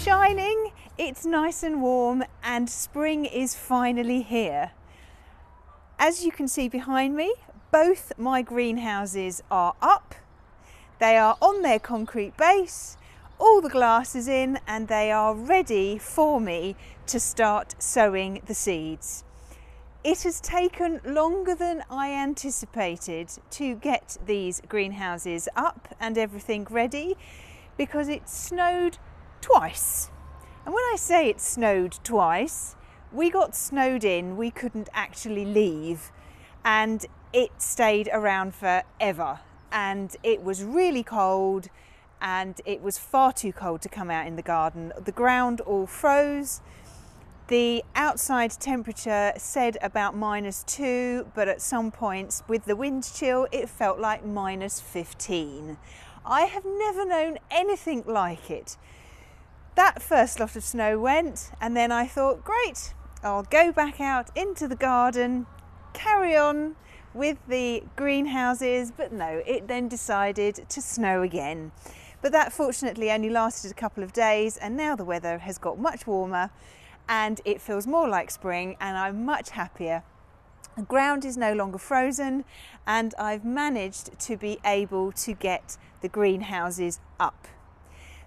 shining, it's nice and warm, and spring is finally here. As you can see behind me, both my greenhouses are up. They are on their concrete base, all the glass is in, and they are ready for me to start sowing the seeds. It has taken longer than I anticipated to get these greenhouses up and everything ready because it snowed twice. And when I say it snowed twice, we got snowed in, we couldn't actually leave, and it stayed around forever. And it was really cold, and it was far too cold to come out in the garden. The ground all froze. The outside temperature said about -2, but at some points with the wind chill it felt like -15. I have never known anything like it. That first lot of snow went, and then I thought, great, I'll go back out into the garden, carry on with the greenhouses, but no, it then decided to snow again. But that fortunately only lasted a couple of days, and now the weather has got much warmer and it feels more like spring, and I'm much happier. The ground is no longer frozen, and I've managed to be able to get the greenhouses up.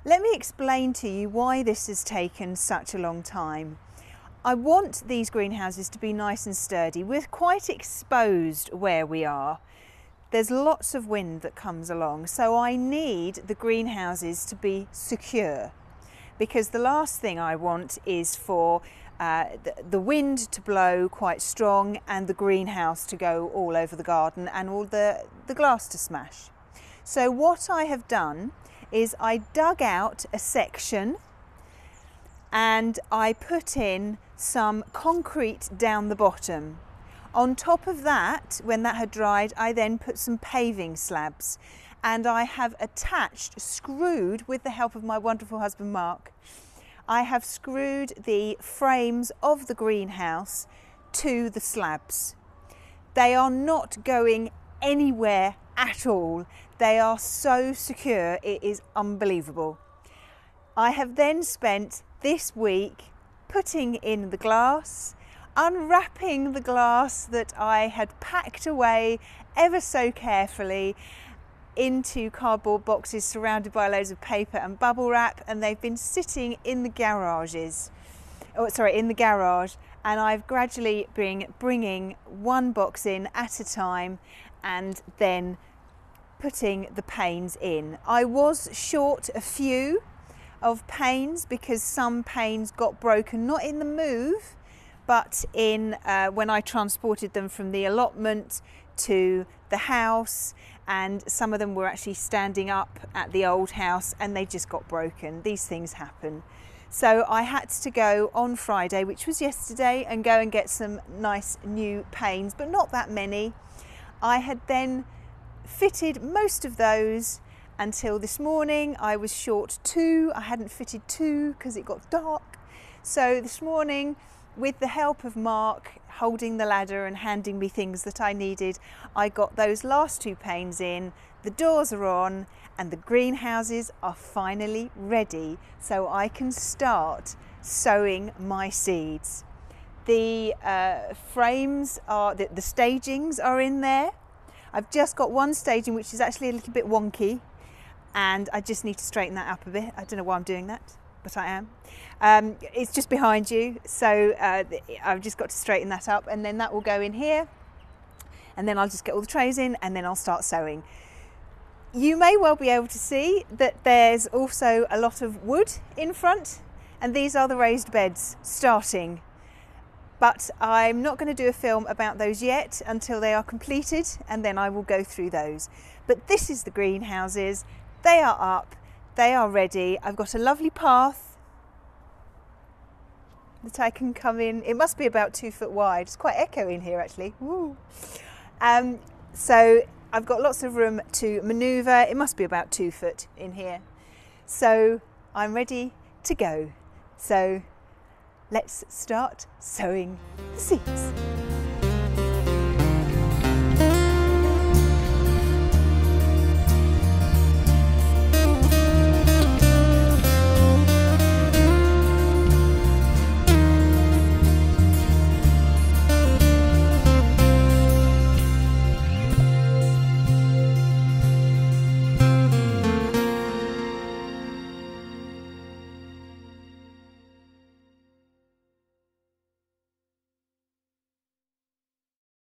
Let me explain to you why this has taken such a long time. I want these greenhouses to be nice and sturdy. We're quite exposed where we are. There's lots of wind that comes along, so I need the greenhouses to be secure, because the last thing I want is for the wind to blow quite strong and the greenhouse to go all over the garden and all the glass to smash. So what I have done is I dug out a section and I put in some concrete down the bottom. On top of that, when that had dried, I then put some paving slabs, and I have screwed with the help of my wonderful husband Mark, I have screwed the frames of the greenhouse to the slabs. They are not going anywhere at all. They are so secure, it is unbelievable. I have then spent this week putting in the glass, unwrapping the glass that I had packed away ever so carefully into cardboard boxes surrounded by loads of paper and bubble wrap, and they've been sitting in the garages. In the garage, and I've gradually been bringing one box in at a time and then putting the panes in. I was short a few of panes because some panes got broken, not in the move, but in when I transported them from the allotment to the house, and some of them were actually standing up at the old house and they just got broken. These things happen. So I had to go on Friday, which was yesterday, and go and get some nice new panes, but not that many. I had then fitted most of those until this morning. I was short 2. I hadn't fitted 2 because it got dark. So this morning, with the help of Mark holding the ladder and handing me things that I needed, I got those last 2 panes in, the doors are on, and the greenhouses are finally ready, so I can start sowing my seeds. The frames are, the stagings are in there. I've just got one staging which is actually a little bit wonky, and I just need to straighten that up a bit. I don't know why I'm doing that, but I am. It's just behind you, so I've just got to straighten that up, and then that will go in here, and then I'll just get all the trays in, and then I'll start sowing. You may well be able to see that there's also a lot of wood in front, and these are the raised beds starting. But I'm not going to do a film about those yet until they are completed, and then I will go through those. But this is the greenhouses. They are up, they are ready. I've got a lovely path that I can come in. It must be about 2 foot wide. It's quite echoey in here actually. Woo. So I've got lots of room to manoeuvre. It must be about 2 foot in here. So I'm ready to go. So let's start sowing the seeds.